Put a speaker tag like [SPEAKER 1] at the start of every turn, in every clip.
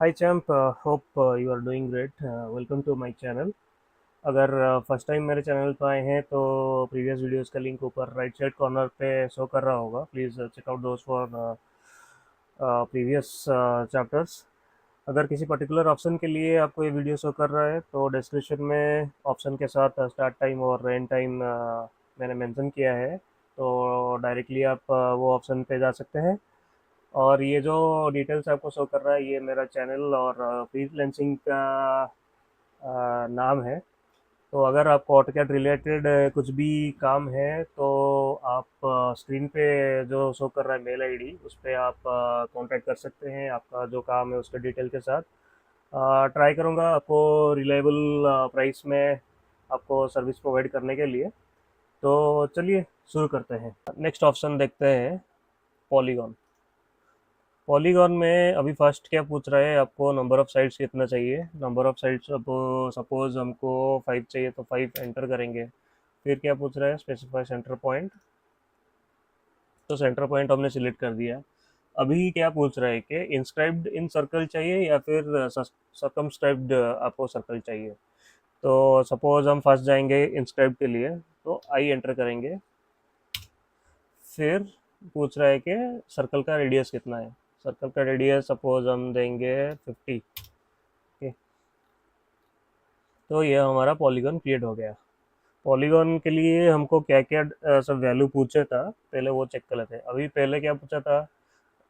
[SPEAKER 1] Hi champ, hope you are doing great. Welcome to my channel. अगर first time मेरे channel पर आए हैं तो प्रीवियस वीडियोस का लिंक ऊपर राइट साइड कॉर्नर पे शो कर रहा होगा. प्लीज़ चेक आउट दोस्त फॉर प्रीवियस चैप्टर्स. अगर किसी पर्टिकुलर ऑप्शन के लिए आपको ये वीडियो शो कर रहा है तो डिस्क्रिप्शन में ऑप्शन के साथ स्टार्ट टाइम और एंड टाइम मैंने मेंशन किया है, तो डायरेक्टली आप वो ऑप्शन पे जा सकते हैं. और ये जो डिटेल्स आपको शो कर रहा है ये मेरा चैनल और फ्रीलांसिंग का नाम है. तो अगर आपको ऑटोकैड रिलेटेड कुछ भी काम है तो आप स्क्रीन पे जो शो कर रहा है मेल आईडी उस पर आप कांटेक्ट कर सकते हैं आपका जो काम है उसके डिटेल के साथ. ट्राई करूँगा आपको रिलायबल प्राइस में आपको सर्विस प्रोवाइड करने के लिए. तो चलिए शुरू करते हैं. नेक्स्ट ऑप्शन देखते हैं, पॉलीगॉन. पॉलीगॉन में अभी फर्स्ट क्या पूछ रहा है, आपको नंबर ऑफ साइट्स कितना चाहिए. नंबर ऑफ साइट्स सपोज हमको 5 चाहिए तो 5 एंटर करेंगे. फिर क्या पूछ रहा है, स्पेसिफाई सेंटर पॉइंट. तो सेंटर पॉइंट हमने सिलेक्ट कर दिया. अभी क्या पूछ रहा है कि इंस्क्राइब्ड इन सर्कल चाहिए या फिर सर्कमस्क्राइब्ड आपको सर्कल चाहिए. तो सपोज हम फर्स्ट जाएंगे इंस्क्राइब के लिए, तो आई एंटर करेंगे. फिर पूछ रहा है कि सर्कल का रेडियस कितना है. सर्कल का रेडियस सपोज हम देंगे 50. ओके, तो ये हमारा पॉलीगॉन क्रिएट हो गया. पॉलीगॉन के लिए हमको क्या क्या सब वैल्यू पूछे था पहले वो चेक कर लेते हैं. अभी पहले क्या पूछा था,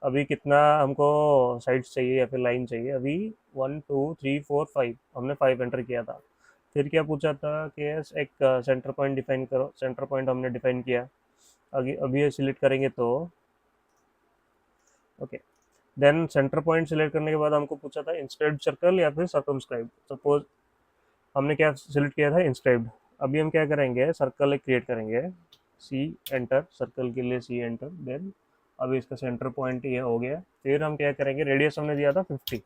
[SPEAKER 1] अभी कितना हमको साइड्स चाहिए या फिर लाइन चाहिए. अभी 1 2 3 4 5 हमने 5 एंटर किया था. फिर क्या पूछा था कि एक सेंटर पॉइंट डिफाइन करो. सेंटर पॉइंट हमने डिफाइन किया. अभी अभी ये सिलेक्ट करेंगे तो okay. Then center point select करने के बाद हमको पूछा था इंस्क्राइब्ड सर्कल या फिर सर्कमस्क्राइब्ड. सपोज हमने क्या सिलेक्ट किया था, इंस्क्राइब्ड. अभी हम क्या करेंगे, सर्कल एक क्रिएट करेंगे. सी एंटर, सर्कल के लिए सी एंटर. देन अभी इसका सेंटर पॉइंट ये हो गया. फिर हम क्या करेंगे, रेडियस हमने दिया था 50.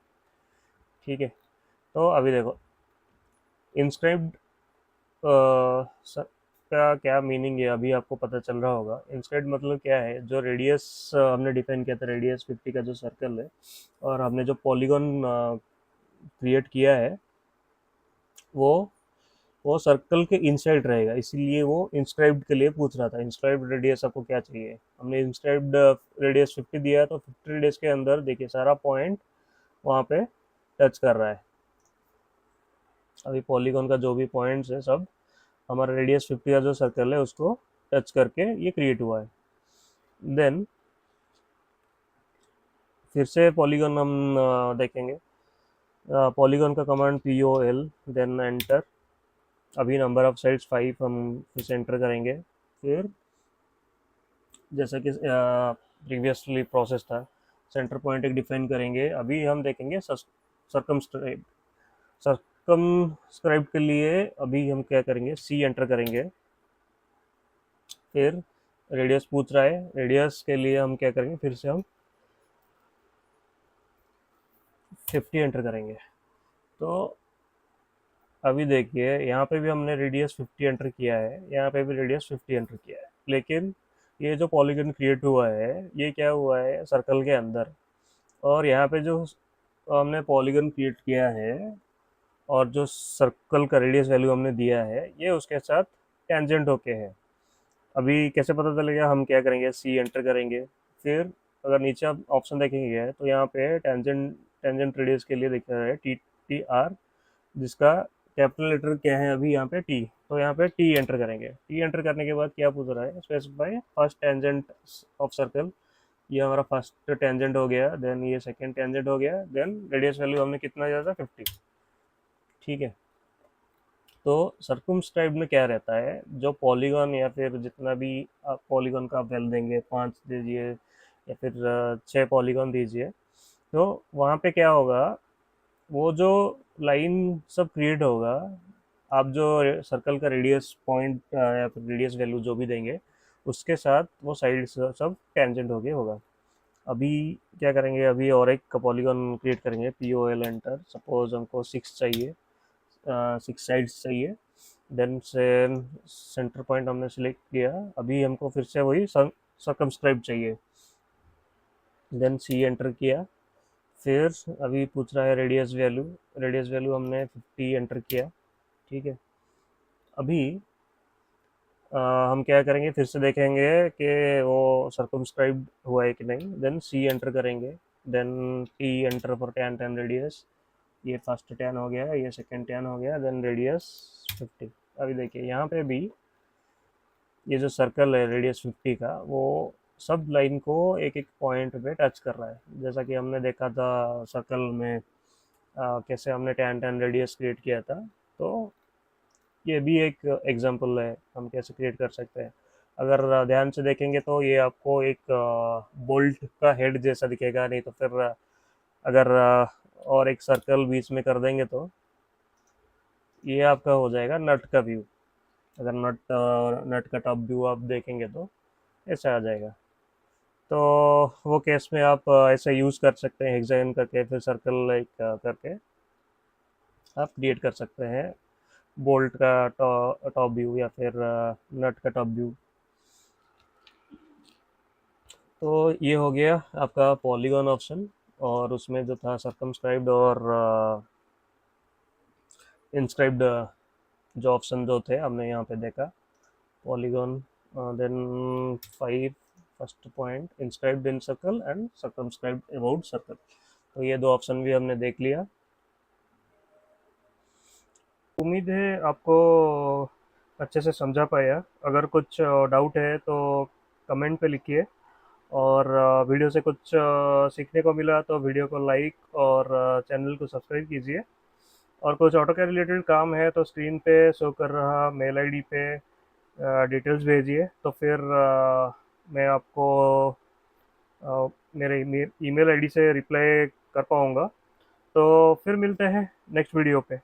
[SPEAKER 1] ठीक है. तो अभी देखो इंस्क्राइब्ड का क्या मीनिंग है अभी आपको पता चल रहा होगा. इंस्क्राइब्ड मतलब क्या है, जो रेडियस हमने डिफाइन किया था रेडियस 50 का जो सर्कल है, और हमने जो पॉलीगॉन क्रिएट किया है वो वो सर्कल के इनसाइड रहेगा, इसीलिए वो इंस्क्राइब्ड के लिए पूछ रहा था. इंस्क्राइब्ड रेडियस आपको क्या चाहिए. हमने इंस्क्राइब्ड रेडियस 50 दिया है, तो 50 रेडियस के अंदर देखिए सारा पॉइंट वहाँ पे टच कर रहा है. अभी पॉलीगॉन का जो भी पॉइंट्स है सब हमारा रेडियस 50 का जो सर्कल है उसको टच करके ये क्रिएट हुआ है. देन फिर से पॉलीगॉन हम देखेंगे. पॉलीगॉन का कमांड POL, देन एंटर. अभी नंबर ऑफ साइड्स 5 हम फिर से एंटर करेंगे. फिर जैसा कि प्रीवियसली प्रोसेस था, सेंटर पॉइंट एक डिफाइन करेंगे. अभी हम देखेंगे सर्कमस्क्राइब. सर्कमस्क्राइब के लिए अभी हम क्या करेंगे, सी एंटर करेंगे. फिर रेडियस पूछ रहा है, रेडियस के लिए हम क्या करेंगे, फिर से हम 50 एंटर करेंगे. तो अभी देखिए यहाँ पे भी हमने रेडियस 50 एंटर किया है, यहाँ पे भी रेडियस 50 एंटर किया है. लेकिन ये जो पॉलीगन क्रिएट हुआ है ये क्या हुआ है, सर्कल के अंदर. और यहाँ पे जो हमने पॉलीगन क्रिएट किया है और जो सर्कल का रेडियस वैल्यू हमने दिया है ये उसके साथ टेंजेंट होके है. अभी कैसे पता चलेगा, हम क्या करेंगे, सी एंटर करेंगे. फिर अगर नीचे आप ऑप्शन देखेंगे तो यहाँ पे टेंजेंट टेंजेंट रेडियस के लिए दिख रहा है TR, जिसका कैपिटल लेटर क्या है अभी यहाँ पे टी. तो यहाँ पे टी एंटर करेंगे. टी एंटर करने के बाद क्या पूछ रहा है, specify first tangent of circle. ये हमारा फर्स्ट टेंजेंट हो गया. देन ये सेकंड टेंजेंट हो गया. देन रेडियस वैल्यू हमने कितना दिया था, 50. ठीक है. तो सर्कमस्क्राइब में क्या रहता है, जो पॉलीगॉन या फिर जितना भी आप पॉलीगॉन का आप वैल्यू देंगे, 5 दीजिए या फिर 6 पॉलीगॉन दीजिए, तो वहाँ पे क्या होगा, वो जो लाइन सब क्रिएट होगा, आप जो सर्कल का रेडियस पॉइंट या फिर रेडियस वैल्यू जो भी देंगे उसके साथ वो साइड सब टेंजेंट हो गया होगा. अभी क्या करेंगे, अभी और एक पॉलीगॉन क्रिएट करेंगे. POL enter. सपोज हमको 6 चाहिए, 6 साइड्स चाहिए. देन से सेंटर पॉइंट हमने सिलेक्ट किया. अभी हमको फिर से वही सर्कमस्क्राइब चाहिए. देन सी एंटर किया. फिर अभी पूछ रहा है रेडियस वैल्यू हमने 50 एंटर किया। ठीक है। अभी हम क्या करेंगे, फिर से देखेंगे कि वो सर्कमस्क्राइब्ड हुआ है कि नहीं। देन सी एंटर करेंगे। Then T enter for tan tan radius. ये फर्स्ट टैन हो गया, ये सेकंड टैन हो गया, देन रेडियस 50। अभी देखिए यहाँ पे भी ये जो सर्कल है रेडियस 50 का, वो सब लाइन को एक एक पॉइंट पे टच कर रहा है, जैसा कि हमने देखा था सर्कल में। कैसे हमने टैन टैन रेडियस क्रिएट किया था। तो ये भी एक एग्जांपल है, हम कैसे क्रिएट कर सकते हैं। अगर ध्यान से देखेंगे तो ये आपको एक बोल्ट का हेड जैसा दिखेगा, नहीं तो फिर अगर और एक सर्कल बीच में कर देंगे तो ये आपका हो जाएगा नट का व्यू। अगर नट का टॉप व्यू आप देखेंगे तो ऐसा आ जाएगा। तो वो केस में आप ऐसे यूज़ कर सकते हैं, हेक्सागन करके फिर सर्कल लाइक करके आप क्रिएट कर सकते हैं बोल्ट का टॉप व्यू या फिर नट का टॉप व्यू। तो ये हो गया आपका पॉलीगॉन ऑप्शन। और उसमें जो था सर्कमस्क्राइब्ड और इंस्क्राइब्ड, जो ऑप्शन जो थे हमने यहाँ पे देखा, polygon, then 5 first point inscribed in circle and circumscribed about circle. तो ये दो ऑप्शन भी हमने देख लिया। उम्मीद है आपको अच्छे से समझा पाया। अगर कुछ डाउट है तो कमेंट पे लिखिए। और वीडियो से कुछ सीखने को मिला तो वीडियो को लाइक और चैनल को सब्सक्राइब कीजिए। और कुछ ऑटो के रिलेटेड काम है तो स्क्रीन पे शो कर रहा मेल आईडी पे डिटेल्स भेजिए, तो फिर मैं आपको मेरे ईमेल आईडी से रिप्लाई कर पाऊँगा। तो फिर मिलते हैं नेक्स्ट वीडियो पे।